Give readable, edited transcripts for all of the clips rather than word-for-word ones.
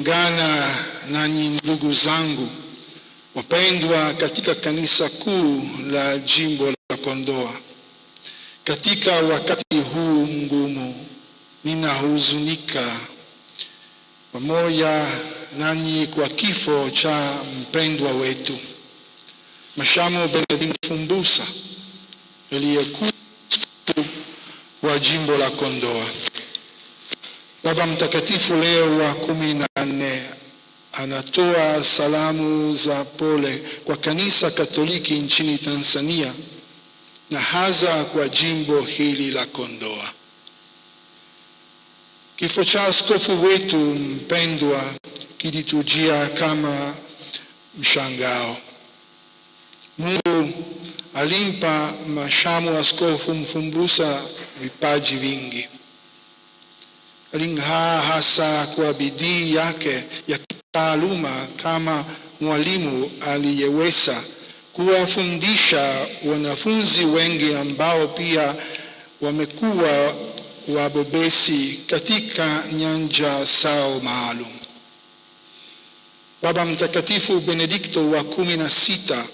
Ungana nanyi ndugu zangu wapendwa katika kanisa kuu la jimbo la Kondoa. Katika wakati huu mgumu ninahuzunika pamoja nanyi kwa kifo cha mpendwa wetu Mhashamu Benedict Mfumbusa aliyekuwa wa jimbo la Kondoa. Baba Mtakatifu Leo wa 14 anatoa salamu za pole kwa kanisa Katoliki nchini Tanzania na hasa kwa jimbo hili la Kondoa. Kifo cha askofu wetu mpendwa kilitujia kama mshangao. Mungu alimpa Mhashamu Askofu Mfumbusa vipaji vingi. Aling'aa hasa kwa bidii yake ya kitaaluma kama mwalimu aliyeweza kuwafundisha wanafunzi wengi ambao pia wamekuwa wabobezi katika nyanja zao maalum. Baba Mtakatifu Benedikto wa 16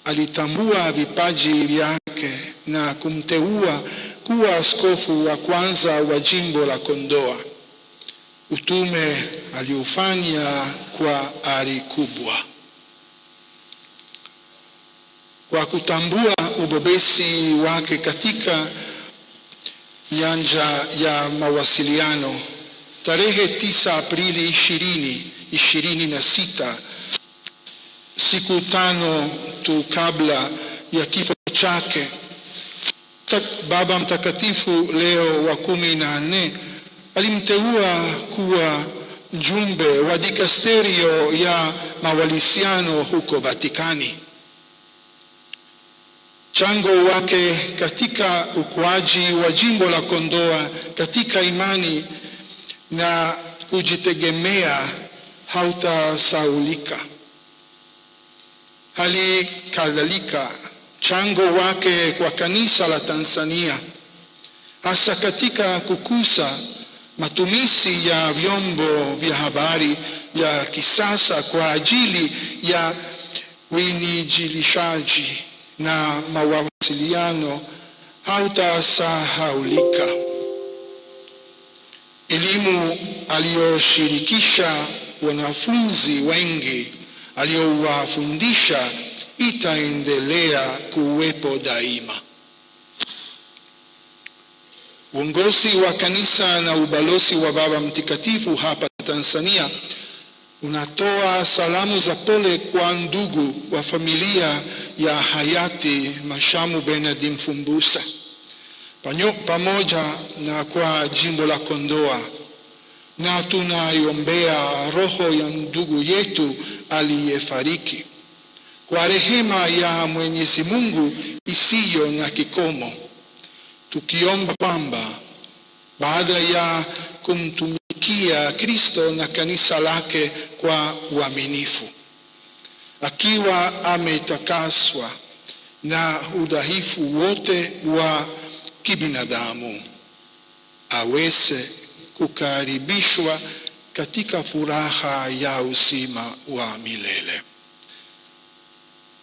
alitambua vipaji vyake na kumteua kuwa askofu wa kwanza wa jimbo la Kondoa. Utume aliufanya kwa ari kubwa. Kwa kutambua ubobezi wake katika nyanja ya mawasiliano, tarehe 9 Aprili 2026, siku 5 tu kabla ya kifo chake, Baba Mtakatifu Leo wa 14 alimteua kuwa mjumbe wa dikasterio ya mawasiliano huko Vatikani. Chango wake katika ukuaji wa jimbo la Kondoa katika imani na kujitegemea hautasahaulika. Hali kadhalika chango wake kwa kanisa la Tanzania, hasa katika kukuza matumizi ya vyombo vya habari ya kisasa kwa ajili ya uinjilishaji na mawasiliano hautasahaulika. Elimu aliyoshirikisha wanafunzi wengi aliyowafundisha itaendelea kuwepo daima. Uongozi wa kanisa na ubalozi wa Baba Mtakatifu hapa Tanzania unatoa salamu za pole kwa ndugu wa familia ya hayati Mhashamu Benedict Mfumbusa pamoja na kwa jimbo la Kondoa, na tunaiombea roho ya ndugu yetu aliyefariki kwa rehema ya Mwenyezi Mungu isiyo na kikomo, tukiomba kwamba baada ya kumtumikia Kristo na kanisa lake kwa uaminifu, akiwa ametakaswa na udhaifu wote wa kibinadamu, aweze kukaribishwa katika furaha ya uzima wa milele.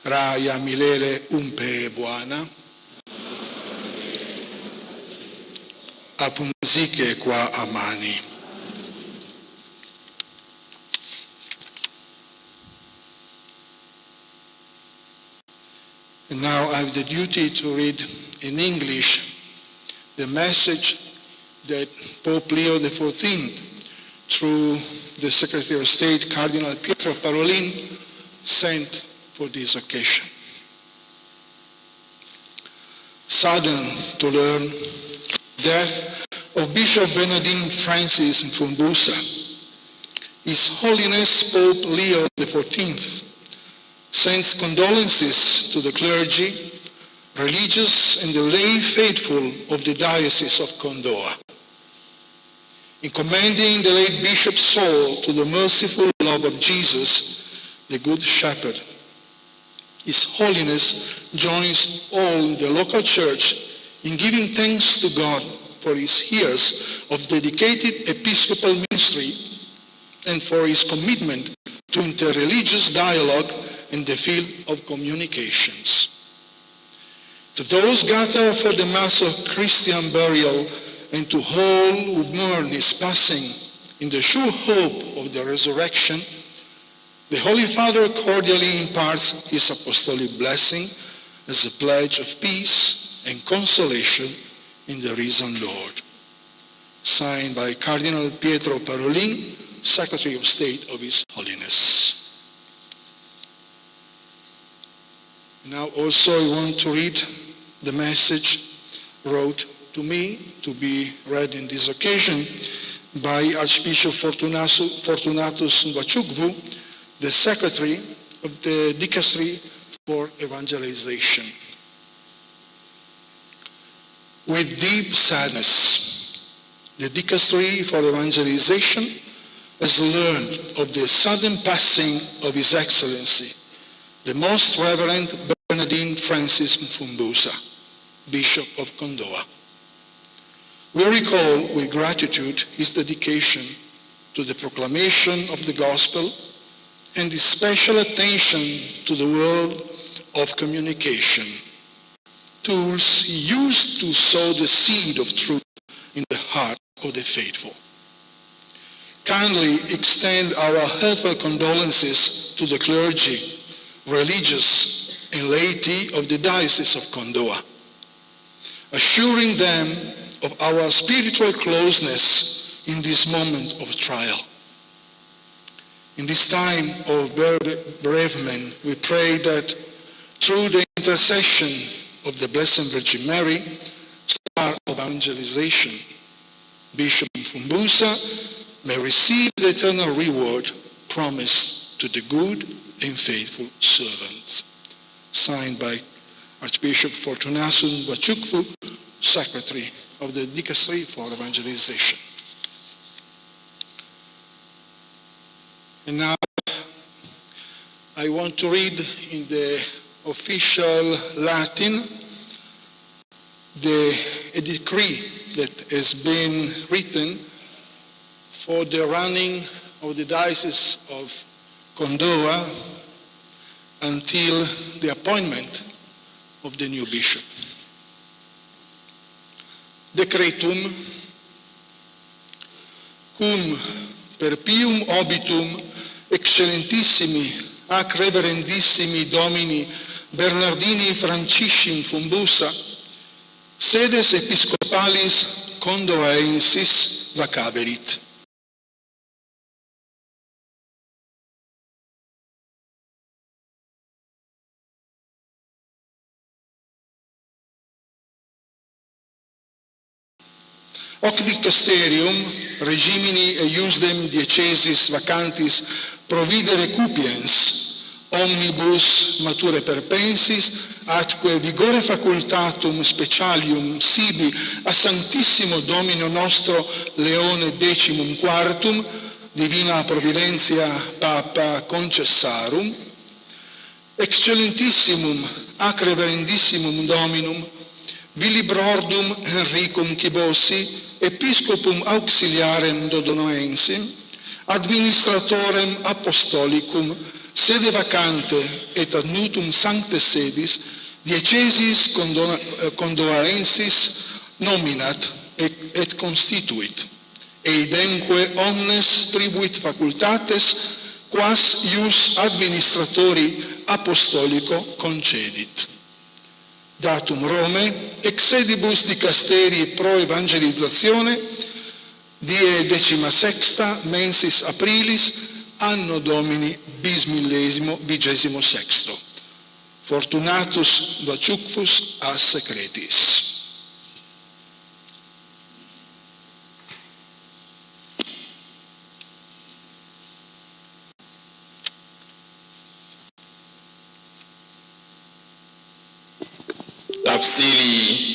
Raha ya milele umpe Bwana, apumzike kwa amani. And now I have the duty to read in English the message that Pope Leo XIV, through the Secretary of State, Cardinal Pietro Parolin, sent for this occasion. Saddened to learn death of Bishop Benedict Francis Mfumbusa, His Holiness Pope Leo XIV sends condolences to the clergy, religious, and the lay faithful of the Diocese of Kondoa. In commending the late Bishop's soul to the merciful love of Jesus, the Good Shepherd, His Holiness joins all the local church in giving thanks to God for his years of dedicated episcopal ministry and for his commitment to interreligious dialogue in the field of communications. To those gathered for the Mass of Christian burial and to all who mourn his passing in the sure hope of the resurrection, the Holy Father cordially imparts his apostolic blessing as a pledge of peace and consolation in the risen Lord. Signed by Cardinal Pietro Parolin, Secretary of State of His Holiness. Now also I want to read the message wrote to me to be read in this occasion by Archbishop Fortunatus Nwachukwu, the Secretary of the Dicastery for Evangelization. With deep sadness, the Dicastery for Evangelization has learned of the sudden passing of His Excellency, the Most Reverend Bernardine Francis Mfumbusa, Bishop of Kondoa. We recall with gratitude his dedication to the proclamation of the gospel and his special attention to the world of communication, tools he used to sow the seed of truth in the heart of the faithful. Kindly extend our heartfelt condolences to the clergy, religious, and laity of the Diocese of Kondoa, assuring them of our spiritual closeness in this moment of trial. In this time of bereavement, we pray that through the intercession of the Blessed Virgin Mary, star of evangelization, Bishop Mfumbusa may receive the eternal reward promised to the good and faithful servants. Signed by Archbishop Fortunatus Nwachukwu, Secretary of the Dicastery for Evangelization. And now I want to read in the official Latin a decree that has been written for the running of the Diocese of Kondoa until the appointment of the new bishop. Decretum, cum per pium obitum excellentissimi ac reverendissimi domini Bernardini Francisci Mfumbusa, sedes episcopalis Kondoaensis vacaverit. Hoc dicasterium regimini eiusdem diocesis vacantis providere cupiens omnibus mature perpensis atque vigore facultatum specialium sibi a Sanctissimo Domino nostro Leone XIV divina providentia Papa concessarum excellentissimum ac reverendissimum Dominum Vilibrordum Henricum Chibossi Episcopum auxiliarem Dodonoensim, administratorem apostolicum, sede vacante et ad nutum sancte sedis, diocesis Kondoaensis nominat et constituit, eidemque omnes tribuit facultates, quas ius administratori apostolico concedit. Datum Rome, ex sedibus dicasteri pro evangelizzazione, die 16 mensis aprilis, anno Domini bismillesimo vigesimo sexto. Fortunatus Nwachukwu a secretis. Tafsiri